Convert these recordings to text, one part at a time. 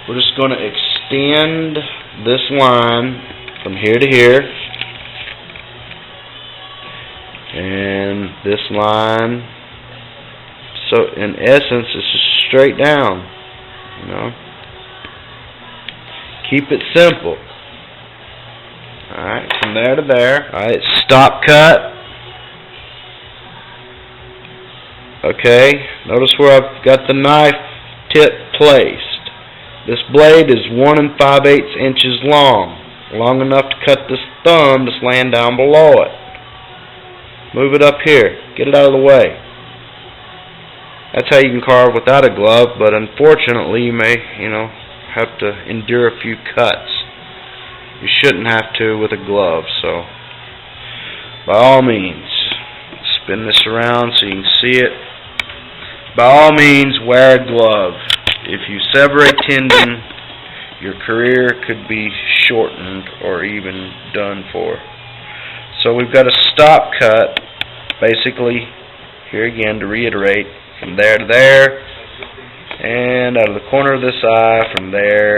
we're just going to extend this line from here to here, and this line. So in essence, it's just straight down. You know, keep it simple. Alright, from there to there. Alright, stop cut. Okay, notice where I've got the knife tip placed. This blade is 1 5/8 inches long enough to cut this thumb that's laying down below it. Move it up here, get it out of the way. That's how you can carve without a glove, but unfortunately you may, have to endure a few cuts. You shouldn't have to with a glove, so by all means, spin this around so you can see it. By all means, wear a glove. If you sever a tendon, your career could be shortened or even done for. So we've got a stop cut, basically, here again to reiterate, from there to there, and out of the corner of this eye, from there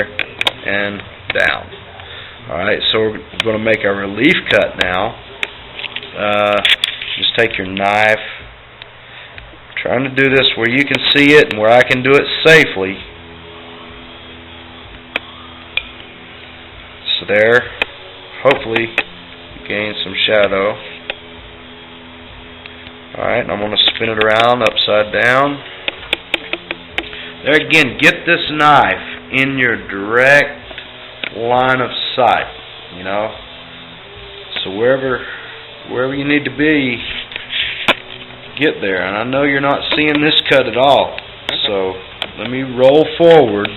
and down. Alright, so we're going to make a relief cut now. Just take your knife. I'm trying to do this where you can see it and where I can do it safely. So there, hopefully you gain some shadow. Alright, and I'm going to spin it around upside down. There again, get this knife in your direct line of sight, so wherever you need to be, get there. And I know you're not seeing this cut at all, so let me roll forward.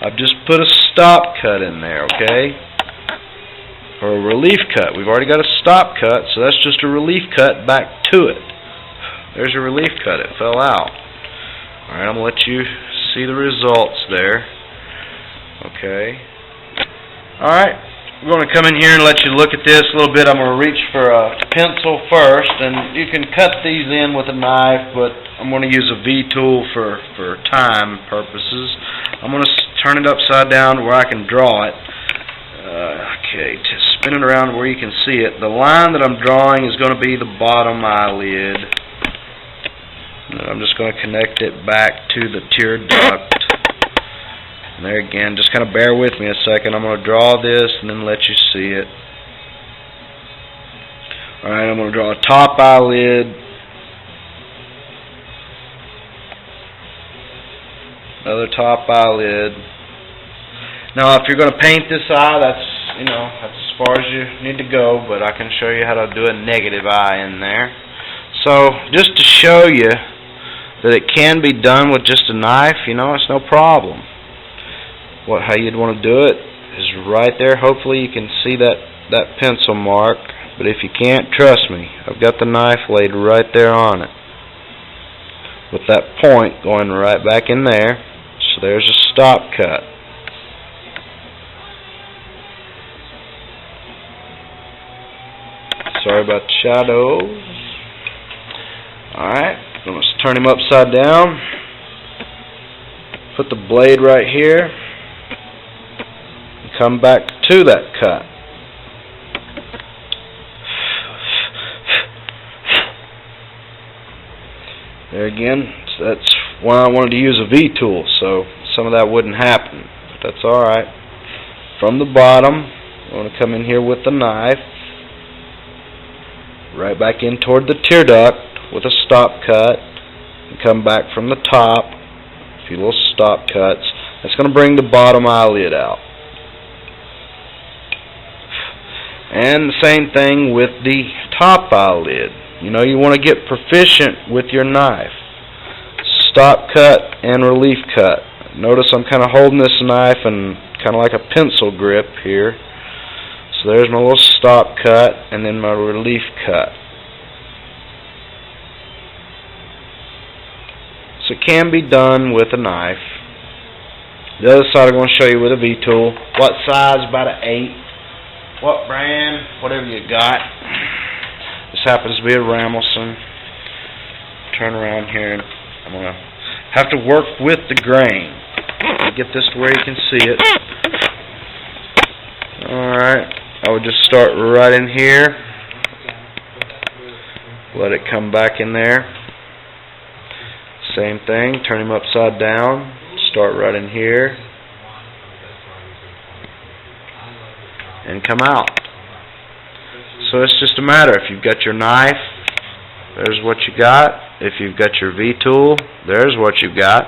I've just put a stop cut in there, okay, or a relief cut. We've already got a stop cut, so that's just a relief cut back to it. There's a relief cut. It fell out. Alright, I'm going to let you see the results there. Okay. Alright, we're going to come in here and let you look at this a little bit. I'm going to reach for a pencil first, and you can cut these in with a knife, but I'm going to use a V-tool for time purposes. I'm going to turn it upside down to where I can draw it. Okay, to spin it around where you can see it. The line that I'm drawing is going to be the bottom eyelid. I'm just going to connect it back to the tear duct. And there again, just kind of bear with me a second. I'm going to draw this and then let you see it. Alright, I'm going to draw a top eyelid. Another top eyelid. Now, if you're going to paint this eye, that's as far as you need to go, but I can show you how to do a negative eye in there. So, just to show you that it can be done with just a knife, it's no problem. How you'd want to do it is right there. Hopefully you can see that pencil mark, but if you can't, trust me, I've got the knife laid right there on it with that point going right back in there. So there's a stop cut. Sorry about the shadows. Alright, I'm going to turn him upside down. Put the blade right here. And come back to that cut. There again, that's why I wanted to use a V-tool, so some of that wouldn't happen. But that's alright. From the bottom, I want to come in here with the knife. Right back in toward the tear duct with a stop cut, and come back from the top, a few little stop cuts. That's going to bring the bottom eyelid out. And the same thing with the top eyelid. You want to get proficient with your knife. Stop cut and relief cut. Notice I'm kind of holding this knife and kind of like a pencil grip here. So there's my little stop cut and then my relief cut. So it can be done with a knife. The other side I'm going to show you with a V-tool. What size? About an 8. What brand? Whatever you got. This happens to be a Ramelson. Turn around here and I'm going to have to work with the grain. Get this to where you can see it. Alright, I would just start right in here. Let it come back in there. Same thing, turn him upside down. Start right in here. And come out. So it's just a matter. If you've got your knife, there's what you got. If you've got your V-tool, there's what you've got.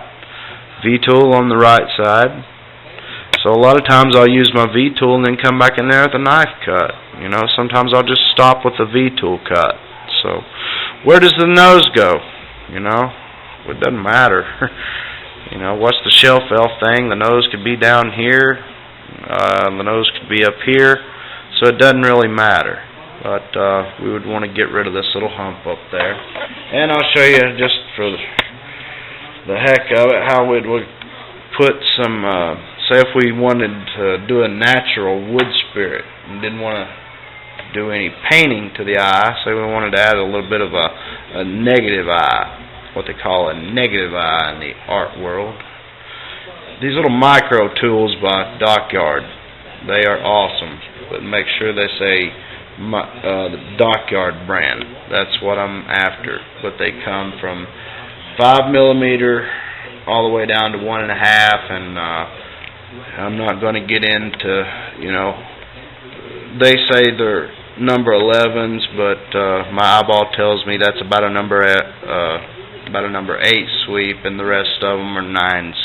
V-tool on the right side. So a lot of times I'll use my V-tool and then come back in there with a knife cut. You know, sometimes I'll just stop with the V-tool cut. So where does the nose go? You know, it doesn't matter. You know, what's the shelf elf thing? The nose could be down here. The nose could be up here. So it doesn't really matter. But we would want to get rid of this little hump up there. And I'll show you just for the heck of it how we would put some, say if we wanted to do a natural wood spirit and didn't want to do any painting to the eye, say we wanted to add a little bit of a negative eye, what they call a negative eye in the art world. These little micro tools by Dockyard, they are awesome, but make sure they say the Dockyard brand. That's what I'm after. But they come from 5mm all the way down to 1.5, and I'm not going to get into, you know, they say they're number 11s, but my eyeball tells me that's about a number 8 sweep, and the rest of them are 9s.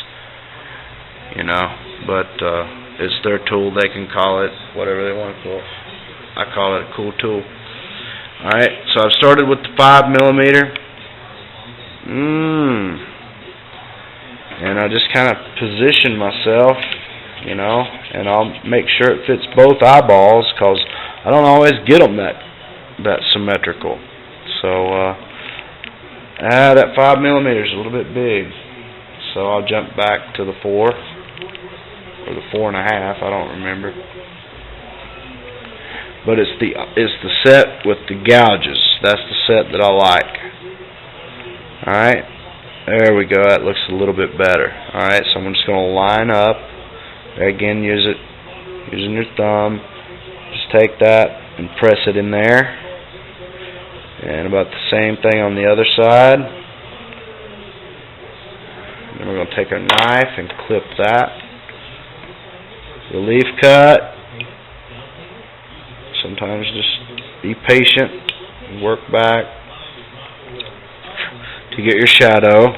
You know, but it's their tool. They can call it whatever they want to call it. I call it a cool tool. Alright, so I've started with the 5mm. And I just kind of position myself, you know, and I'll make sure it fits both eyeballs, because I don't always get them that symmetrical. So that 5mm is a little bit big. So I'll jump back to the 4 or the 4.5, I don't remember. But it's the set with the gouges. That's the set that I like. Alright, there we go. That looks a little bit better. Alright, so I'm just going to line up. Again, using your thumb. Just take that and press it in there. And about the same thing on the other side. Then we're going to take our knife and clip that. Relief cut. Sometimes just be patient and work back to get your shadow.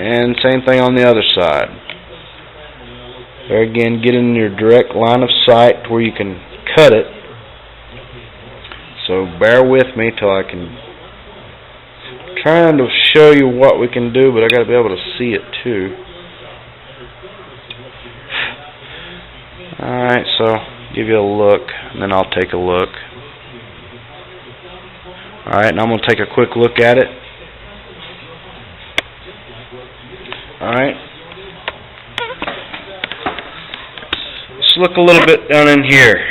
And same thing on the other side. There again, get in your direct line of sight where you can cut it. So bear with me till I can trying to show you what we can do, but I got to be able to see it too. Alright, so give you a look, and then I'll take a look. Alright, and I'm going to take a quick look at it. Alright. Let's look a little bit down in here.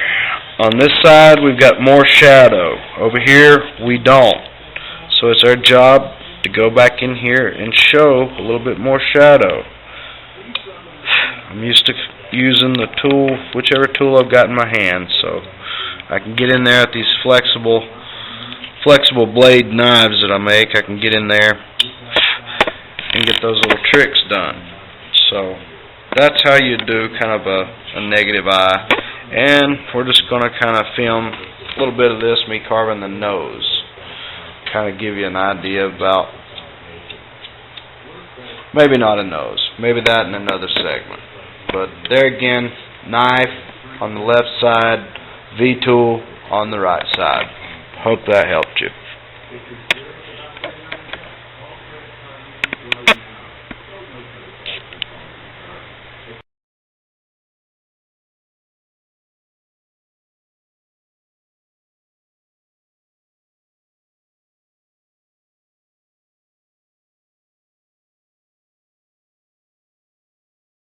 On this side, we've got more shadow. Over here, we don't. So it's our job to go back in here and show a little bit more shadow. I'm used to using the tool, whichever tool I've got in my hand, so I can get in there with these flexible blade knives that I make. I can get in there and get those little tricks done. So that's how you do kind of a negative eye. And we're just going to kind of film a little bit of this, me carving the nose. Kind of give you an idea about, maybe not a nose, maybe that in another segment. But there again, knife on the left side, V-tool on the right side. Hope that helped you.